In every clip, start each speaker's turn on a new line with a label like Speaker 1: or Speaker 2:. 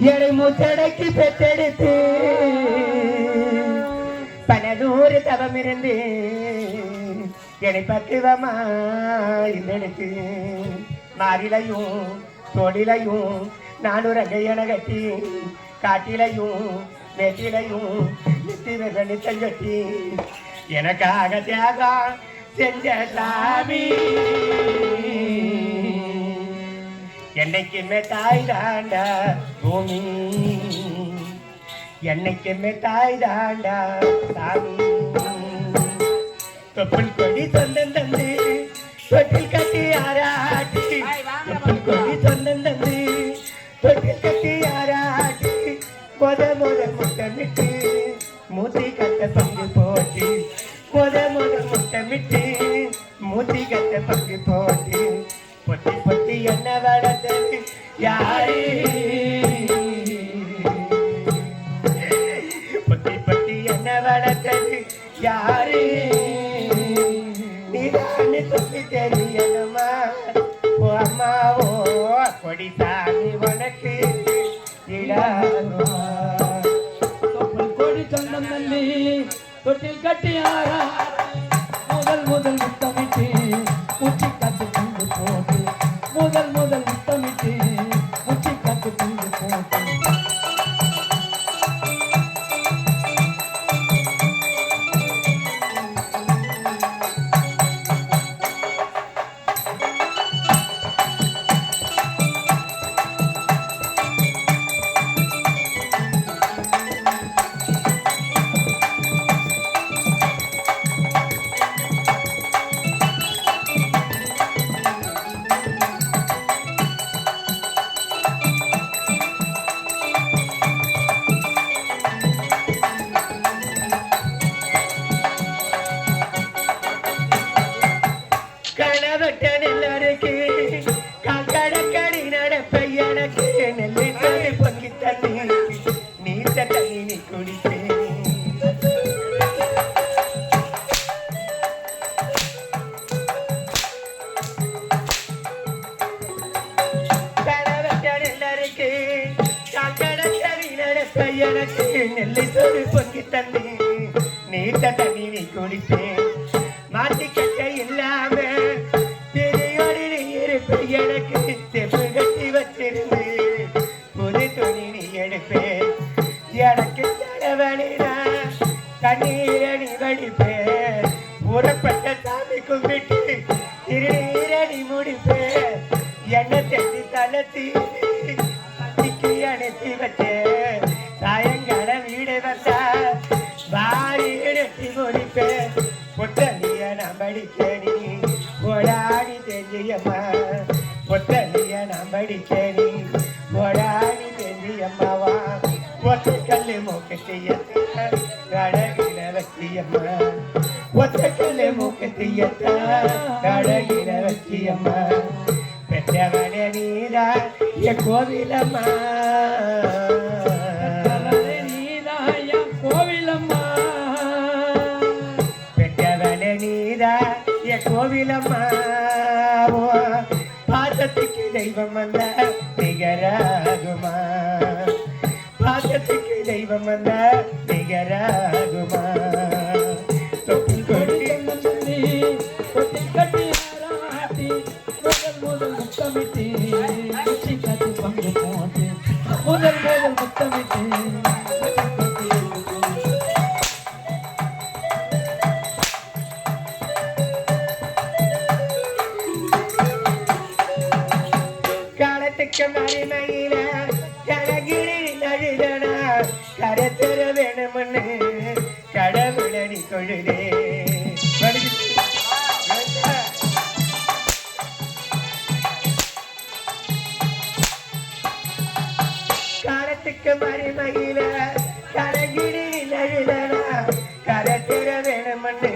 Speaker 1: எடை மூச்சடக்கி பெற்றெடுத்து பல நூறு தவம் இருந்து என்னை பக்குவமா இருந்தெடுத்து மாறிலையும் தொழிலையும் நானூறு கையன கட்டி காட்டிலையும் மேட்டிலையும் நித்திரம் கட்டி எனக்காக தியாகம் செஞ்ச சாமி என்னைக்குமே தாய் தாண்டா பூமி என்னைக்குமே தாய் தாண்டா சாமி தொப்புள் கொடி சொந்தம் தந்து தொட்டில் கட்டி ஆராட்டி தொப்புள் கொடி சொந்தம் தந்து தொட்டில் கட்டி ஆராட்டி முட்டமிட்டு மூத்தி கட்ட பங்கு போட்டு முட்டமிட்டு மூத்தி கட்ட பங்கு போட்டு பொத்தி பொத்தி என்ன வளர்த்தது யாரு பொத்தி பொத்தி என்ன வளர்த்தது யாரு நீதான்னு சொல்லி தெரியணுமா ஓ அம்மாவோ கொடி சாமி உனக்கு
Speaker 2: கொடி சொந்தம் நல்லி தொட்டில் கட்டியாரா முதல் முதல் முத்தமிட்டு முச்சி காத்து கொண்டு போட்டு முதல் முதல் முத்தமிட்டு முச்சி காத்து கொண்டு போட்டு
Speaker 1: நெல்லை சோறு பொங்கி தண்ணி நீட்ட தண்ணி நீ குடிப்பேன் மாட்டி கட்ட இல்லாம பெரியோடு நீ இருப்ப எனக்கு செப்பு கட்டி வச்சிருந்து புது துணி நீ எடுப்பேன் எனக்கு தடவனினா கண்ணீரணி வடிப்பேன் புறப்பட்ட சாமி கும்பிட்டு திருநீரணி முடிப்பேன் என்ன தெட்டி தளர்த்தி பத்திக்கு அனுப்பி வச்சேன் சாயங்காலம் வீடு வந்தா வாரி எடுத்து முடிப்பேன் பொட்டலிய நம்படிக்கேணி ஓடாடி தெரிஞ்சம்மா பொட்டலிய நம்படிக்கேணி ஓடாடி தெரிஞ்சம்மாவா ஒத்தக்கல்லு மூக்கத்தையத்த கடகிற வச்சியம்மா ஒத்தக்கல்லு மூக்கத்தையத்த கடகிற வச்சியம்மா பெற்றவனே நீரா என் கோவிலம்மா கோவிலம்மா பாசத்துக்கு தெய்வம் வந்த நிகராகுமா பாசத்துக்கு தெய்வம் வந்த நிகராகுமா தொட்டில் கொடி
Speaker 2: சொல்லி தொட்டில் கட்டி ஆராட்டி முதல் முதல் முத்தமிட்டு முச்சி காத்து பங்கு போட்டு முதல் முதல் முத்தமிட்டு
Speaker 1: மறிமையில கலகிரி நழுதனா கரத்தர வேணும்னு கடவுளடி தொழுதே காலத்துக்கு மறிமையில கலகிரி நழுதனா கரத்தர வேணும்னு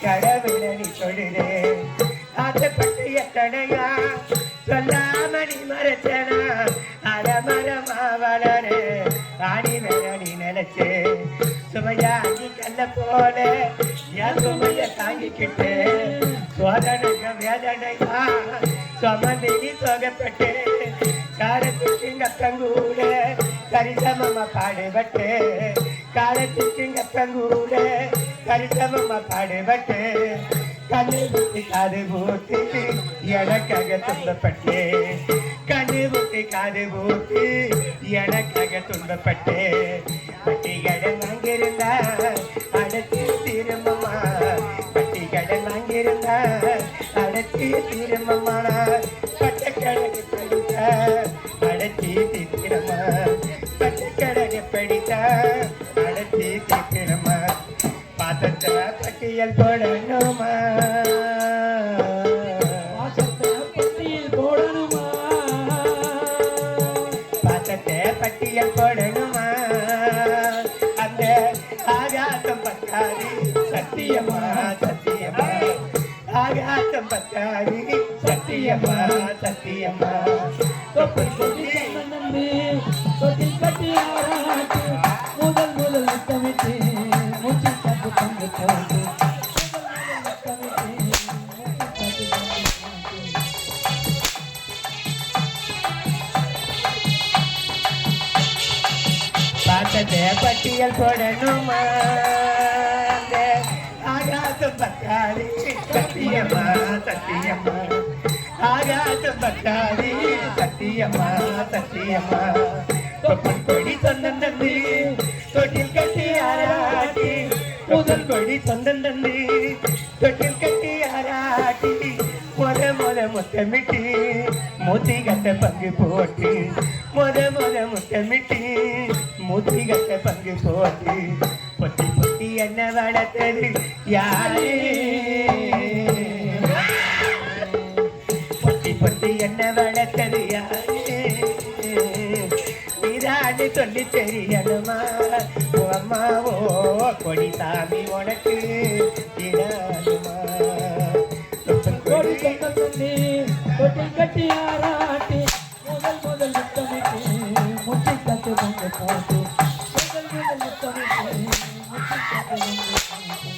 Speaker 1: கடவுளடி தொழுதே ஆசைப்பட்டு எத்தனையா சொல்லாமணி மரச்சனா அடமரமா வளரு ஆடி வேணி நினைச்சு சுமையாகி கல்ல போல என் சுமைய தாங்கிக்கிட்டு சோதனைக்கு வேதனையா சுமந்து நீ சோகப்பட்டு காரத்துக்குங்க அப்பங்கூட சரிசமமா பாடுபட்டு காலத்துக்கு அப்பங்கூட சரிசமமா பாடுபட்டு கண்ணு விட்டு காது போட்டு எனக்காக துன்பப்பட்டு கண்ணு விட்டு காது போட்டு எனக்காக துன்பப்பட்டு பட்டி கடன் வாங்கியிருந்தா அடைச்சி திரும்பமா பட்டி கடன் வாங்கியிருந்தா அடைச்சி திரும்பமா பட்டக்கணக்கு படித்த அடைச்சி தீர்க்கிறமா பட்டக்கணக்கு படித்த அடைச்சி தீர்க்கிறமா பாசத்தை பட்டியல் போடணுமா
Speaker 2: பாசத்தை பட்டியல் போடணுமா
Speaker 1: பாசத்தை பட்டியல் போடணுமா அந்த ஆகாசம் பத்தாது சத்தியமா சத்தியமா ஆகாசம் பத்தாது சத்தியமா சத்தியமா
Speaker 2: தொப்புள் கொடி நம்பி தொட்டில் கட்டி ஆராட்டு முதல் முதல் முத்தமிட்டு மூச்சு காத்து பங்கு போட்டு
Speaker 1: பாசத்தை பட்டியல் போடணுமா அந்த ஆகாசம் பத்தாது சத்தியமா சத்தியமா ஆகாசம் பத்தாது சத்தியமா சத்தியமா தொப்புள் கொடி சொந்தம் தந்து தொட்டில் கட்டி ஆராட்டி முதல் கொடி சொந்தம் தந்து தொட்டில் கட்டி ஆராட்டி முத முத்தமிட்டு மூத்தி கட்ட பங்கு போட்டு முத முத்தமிட்டு மூத்தி கட்ட பங்கு போட்டு பொத்தி பொத்தி என்ன வளர்த்தது யாரே பொத்தி பொத்தி என்ன வளர்த்தது யாரே நீதான்னு சொல்லி தெரியணுமா ஓ அம்மாவோ கொடி சாமி உனக்கு இடாதுமா
Speaker 2: கொடி சொந்த சொல்லி தொட்டில் கட்டி ஆராட்டி முதல் முதல் முத்தமிட்டு மூச்சு காத்து பங்கு போட்டு முதல் முதல் முத்தமிட்டு மூச்சு காத்து பங்கு போட்டு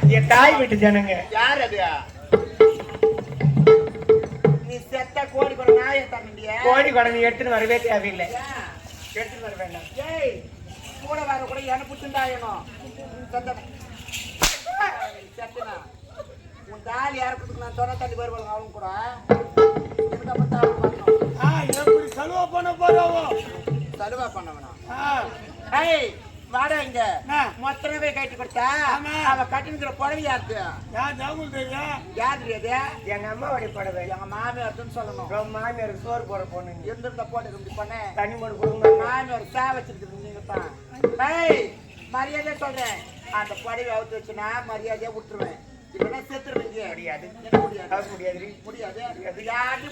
Speaker 1: என் தாய் வீட்டு ஜனங்க
Speaker 3: யார் அது? நீ செத்த கோடி கூட நாயை தம்பிய
Speaker 1: கோடி குழந்தை எடுத்துன்னு வரவே தேவையில்லை எடுத்துன்னு வர வேண்டாம்
Speaker 3: ஏய் கூட வர கூட என்ன புட்டுண்டாயணும் செத்தனா உன் தாலி யாருக்கு நான் சொன்ன தள்ளி வருவாங்க அவங்க கூட இதுக்கப்புறம் தான் பண்ணணும்
Speaker 1: எப்படி சலுவா பண்ண போறோம்
Speaker 3: சலுவா பண்ணவனா ஏய் வாடா இங்க மொத்தமே கட்டி கொடுத்தா அவ கட்டினுக்கிற புடவை யாருக்கு யார் தெரியாது
Speaker 1: எங்க அம்மாவுடைய புடவை
Speaker 3: எங்க மாமியார்னு சொல்லணும்
Speaker 1: உங்க மாமியாருக்கு சோறு போட போனீங்க
Speaker 3: இருந்திருந்த போட்டு இப்படி பண்ண
Speaker 1: தனி மணி கொடுங்க
Speaker 3: மாமியார் சா வச்சிருக்குது நீங்க தான் ஏய் மரியாதையா சொல்றேன் அந்த புடவை அவுத்து வச்சுனா மரியாதையா விட்டுருவேன் இப்ப செத்துருவீங்க
Speaker 1: முடியாது
Speaker 3: என்ன முடியாது
Speaker 1: அது முடியாது
Speaker 3: முடியாது யாரு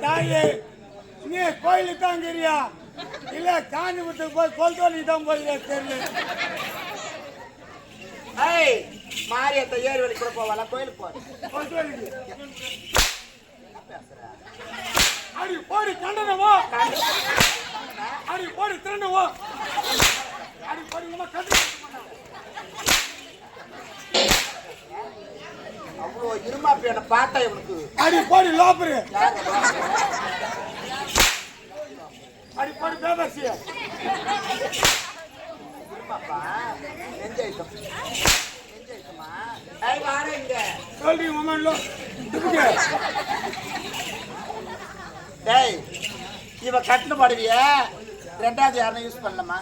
Speaker 4: தாயே நீ கோயிலுக்கு தான் தெரியா இல்ல காஞ்சி வீட்டுக்கு போய் கொல்தோலி தான் போய் தெரியல
Speaker 3: ஏய் மாரியத்தை ஏறு வழி கூட போவாளா கோயிலுக்கு போற
Speaker 4: கொல்தோலிக்கு அடி போடி கண்டனவோ அடி போடி திரண்டவோ அடி போடி நம்ம கண்டு
Speaker 3: அவ்வளோ இருமாப்பு என்ன பார்த்தா இவனுக்கு
Speaker 4: அடி போடி லோப்பரு அடி போடி பேபர்சி
Speaker 3: இருமாப்பா நெஞ்சைட்டம் நெஞ்சைட்டமா ஏய் வாடா இங்க
Speaker 4: சொல்றீ மொமெண்ட்ல
Speaker 3: டேய் இவ கட்டின படுவிய ரெண்டாவது யாரும் யூஸ் பண்ணலமா